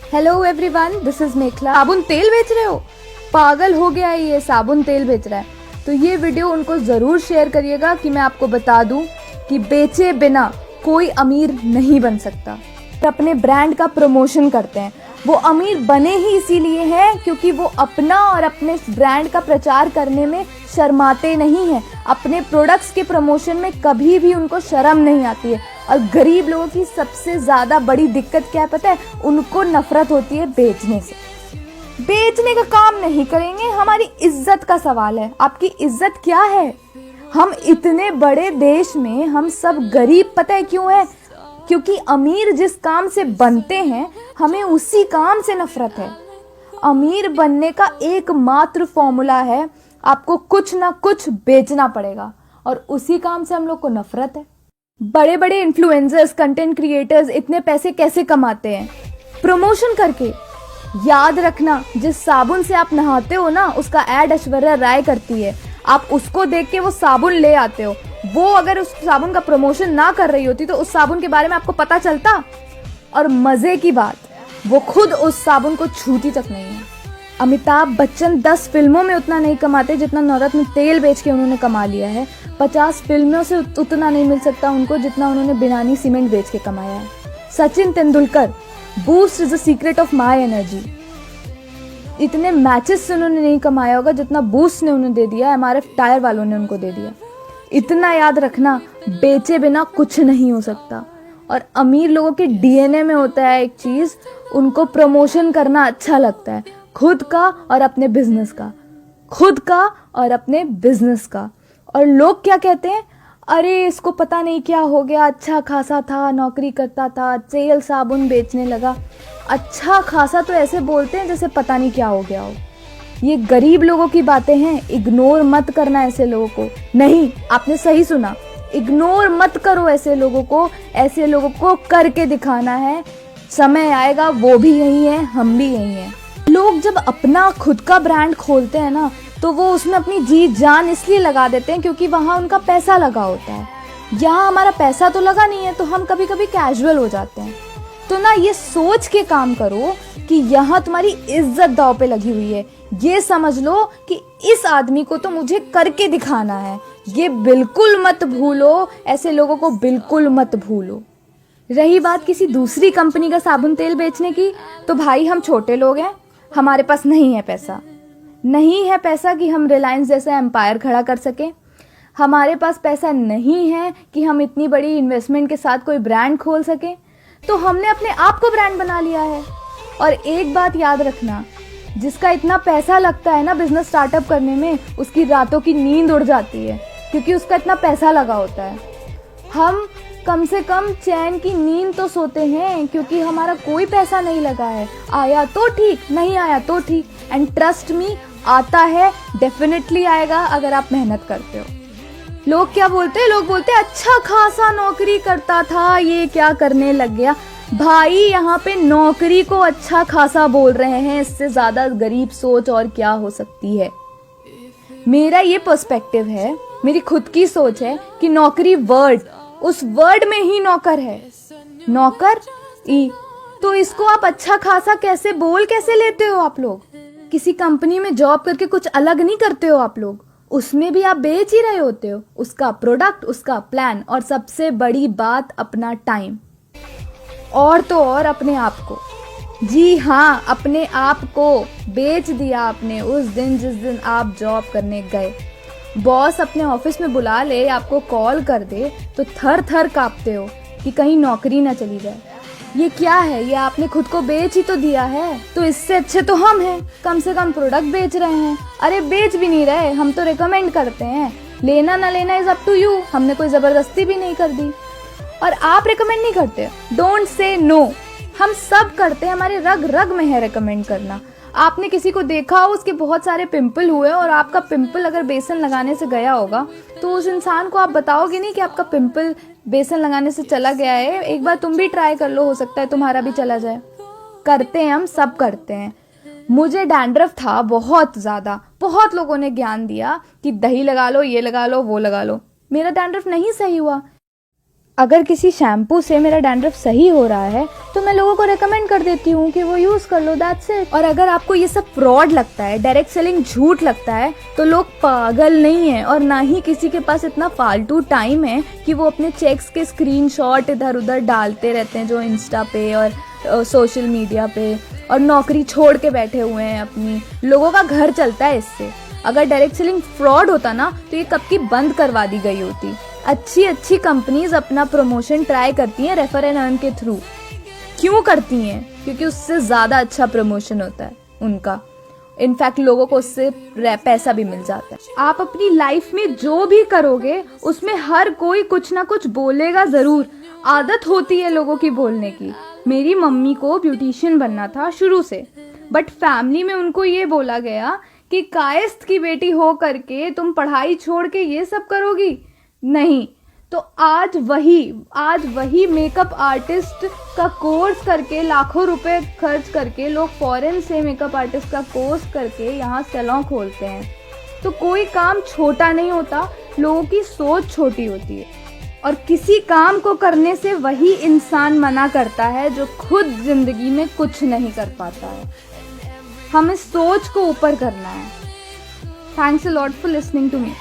Hello everyone, this is मेखला। साबुन तेल बेच रहे हो? पागल हो गया है, ये साबुन तेल बेच रहा है। तो ये वीडियो उनको जरूर शेयर करिएगा कि मैं आपको बता दूं कि बेचे बिना कोई अमीर नहीं बन सकता। अपने ब्रांड का प्रमोशन करते हैं, वो अमीर बने ही इसीलिए हैं क्योंकि वो अपना और अपने ब्रांड का प्रचार करने में शर्माते नहीं हैं। अपने प्रोडक्ट्स के प्रमोशन में कभी भी उनको शर्म नहीं आती है। और गरीब लोगों की सबसे ज्यादा बड़ी दिक्कत क्या है पता है? उनको नफरत होती है बेचने से। बेचने का काम नहीं करेंगे, हमारी इज्जत का सवाल है। आपकी इज्जत क्या है? हम इतने बड़े देश में हम सब गरीब पता है क्यों है? क्योंकि अमीर जिस काम से बनते हैं हमें उसी काम से नफरत है। अमीर बनने का एकमात्र फॉर्मूला है, आपको कुछ ना कुछ बेचना पड़ेगा, और उसी काम से हम लोग को नफरत है। बड़े बड़े इन्फ्लुएंसर्स, कंटेंट क्रिएटर्स इतने पैसे कैसे कमाते हैं? प्रमोशन करके। याद रखना, जिस साबुन से आप नहाते हो ना, उसका ऐड ऐश्वर्या राय करती है। आप उसको देख के वो साबुन ले आते हो। वो अगर उस साबुन का प्रमोशन ना कर रही होती तो उस साबुन के बारे में आपको पता चलता? और मजे की बात, वो खुद उस साबुन को छूती तक नहीं है। अमिताभ बच्चन 10 फिल्मों में उतना नहीं कमाते जितना नवरत्न तेल बेच के उन्होंने कमा लिया है। 50 फिल्मों से उतना नहीं मिल सकता उनको जितना उन्होंने बिनानी सीमेंट बेच के कमाया है। Sachin Tendulkar, boost is the secret of my energy, इतने मैचेस से उन्होंने नहीं कमाया होगा जितना बूस्ट ने उन्हें दे दिया, एमआरएफ टायर वालों ने उनको दे दिया। इतना याद रखना, बेचे बिना कुछ नहीं हो सकता। और अमीर लोगों के डीएनए में होता है एक चीज, उनको प्रमोशन करना अच्छा लगता है, खुद का और अपने बिजनेस का, खुद का और अपने बिजनेस का। और लोग क्या कहते हैं? अरे इसको पता नहीं क्या हो गया, अच्छा खासा था, नौकरी करता था, तेल साबुन बेचने लगा। अच्छा खासा तो ऐसे बोलते हैं जैसे पता नहीं क्या हो गया हो। ये गरीब लोगों की बातें हैं, इग्नोर मत करना ऐसे लोगों को। नहीं, आपने सही सुना, इग्नोर मत करो ऐसे लोगों को। ऐसे लोगों को करके दिखाना है, समय आएगा वो भी यही है, हम भी यही हैं। लोग जब अपना खुद का ब्रांड खोलते हैं ना, तो वो उसमें अपनी जी जान इसलिए लगा देते हैं क्योंकि वहां उनका पैसा लगा होता है। यहाँ हमारा पैसा तो लगा नहीं है, तो हम कभी कभी कैजुअल हो जाते हैं। तो ना, ये सोच के काम करो कि यहाँ तुम्हारी इज्जत दांव पे लगी हुई है। ये समझ लो कि इस आदमी को तो मुझे करके दिखाना है। ये बिल्कुल मत भूलो, ऐसे लोगों को बिल्कुल मत भूलो। रही बात किसी दूसरी कंपनी का साबुन तेल बेचने की, तो भाई हम छोटे लोग हैं, हमारे पास नहीं है पैसा। नहीं है पैसा कि हम रिलायंस जैसा एम्पायर खड़ा कर सकें। हमारे पास पैसा नहीं है कि हम इतनी बड़ी इन्वेस्टमेंट के साथ कोई ब्रांड खोल सकें। तो हमने अपने आप को ब्रांड बना लिया है। और एक बात याद रखना, जिसका इतना पैसा लगता है ना बिजनेस स्टार्टअप करने में, उसकी रातों की नींद उड़ जाती है क्योंकि उसका इतना पैसा लगा होता है। हम कम से कम चैन की नींद तो सोते हैं क्योंकि हमारा कोई पैसा नहीं लगा है। आया तो ठीक, नहीं आया तो ठीक। एंड ट्रस्ट मी, आता है, डेफिनेटली आएगा अगर आप मेहनत करते हो। लोग क्या बोलते हैं? लोग बोलते हैं अच्छा खासा नौकरी करता था, ये क्या करने लग गया। भाई यहाँ पे नौकरी को अच्छा खासा बोल रहे हैं, इससे ज्यादा गरीब सोच और क्या हो सकती है। मेरा ये पर्सपेक्टिव है, मेरी खुद की सोच है कि नौकरी वर्ड, उस वर्ड में ही नौकर है। नौकर ई, तो इसको आप अच्छा खासा कैसे बोल कैसे लेते हो? आप लोग किसी कंपनी में जॉब करके कुछ अलग नहीं करते हो आप लोग, उसमें भी आप बेच ही रहे होते हो उसका प्रोडक्ट, उसका प्लान, और सबसे बड़ी बात अपना टाइम, और तो और अपने आप को। जी हाँ, अपने आप को बेच दिया आपने उस दिन जिस दिन आप जॉब करने गए। बॉस अपने ऑफिस में बुला ले, आपको कॉल कर दे तो थर थर कांपते हो कि कहीं नौकरी ना चली जाए। ये क्या है? ये आपने खुद को बेच ही तो दिया है। तो इससे अच्छे तो हम हैं, कम से कम प्रोडक्ट बेच रहे हैं। अरे बेच भी नहीं रहे, हम तो रिकमेंड करते हैं। लेना ना लेना इज अप टू यू, हमने कोई जबरदस्ती भी नहीं कर दी। और आप रिकमेंड नहीं करते, डोंट से नो। हम सब करते हैं, हमारे रग रग में है रिकमेंड करना। आपने किसी को देखा हो, उसके बहुत सारे पिंपल हुए, और आपका पिंपल अगर बेसन लगाने से गया होगा तो उस इंसान को आप बताओगे नहीं कि आपका पिंपल बेसन लगाने से चला गया है, एक बार तुम भी ट्राई कर लो, हो सकता है तुम्हारा भी चला जाए। करते हैं, हम सब करते हैं। मुझे डैंड्रफ था बहुत ज्यादा, बहुत लोगों ने ज्ञान दिया कि दही लगा लो, ये लगा लो, वो लगा लो। मेरा डैंड्रफ नहीं सही हुआ। अगर किसी शैम्पू से मेरा डैंड्रफ सही हो रहा है तो मैं लोगों को रेकमेंड कर देती हूँ कि वो यूज कर लो, दैट्स इट। और अगर आपको ये सब फ्रॉड लगता है, डायरेक्ट सेलिंग झूठ लगता है, तो लोग पागल नहीं है और ना ही किसी के पास इतना फालतू टाइम है कि वो अपने चेक्स के स्क्रीनशॉट इधर उधर डालते रहते हैं जो इंस्टा पे और सोशल मीडिया पे, और नौकरी छोड़ के बैठे हुए हैं अपनी। लोगों का घर चलता है इससे। अगर डायरेक्ट सेलिंग फ्रॉड होता ना तो ये कब की बंद करवा दी गई होती। अच्छी कंपनीज अपना प्रमोशन ट्राई करती हैं रेफर एंड अर्न के थ्रू। क्यों करती हैं? क्योंकि उससे ज़्यादा अच्छा प्रमोशन होता है उनका। इनफैक्ट लोगों को उससे पैसा भी मिल जाता है। आप अपनी लाइफ में जो भी करोगे उसमें हर कोई कुछ ना कुछ बोलेगा ज़रूर। आदत होती है लोगों की बोलने की। मेरी मम्मी को ब्यूटिशियन बनना था शुरू से, बट फैमिली में उनको ये बोला गया कि कायस्थ की बेटी हो करके तुम पढ़ाई छोड़ के ये सब करोगी नहीं। तो आज वही मेकअप आर्टिस्ट का कोर्स करके लाखों रुपए खर्च करके लोग फॉरेन से मेकअप आर्टिस्ट का कोर्स करके यहाँ सैलून खोलते हैं। तो कोई काम छोटा नहीं होता, लोगों की सोच छोटी होती है। और किसी काम को करने से वही इंसान मना करता है जो खुद जिंदगी में कुछ नहीं कर पाता है। हमें सोच को ऊपर करना है। Thanks a lot for listening to me.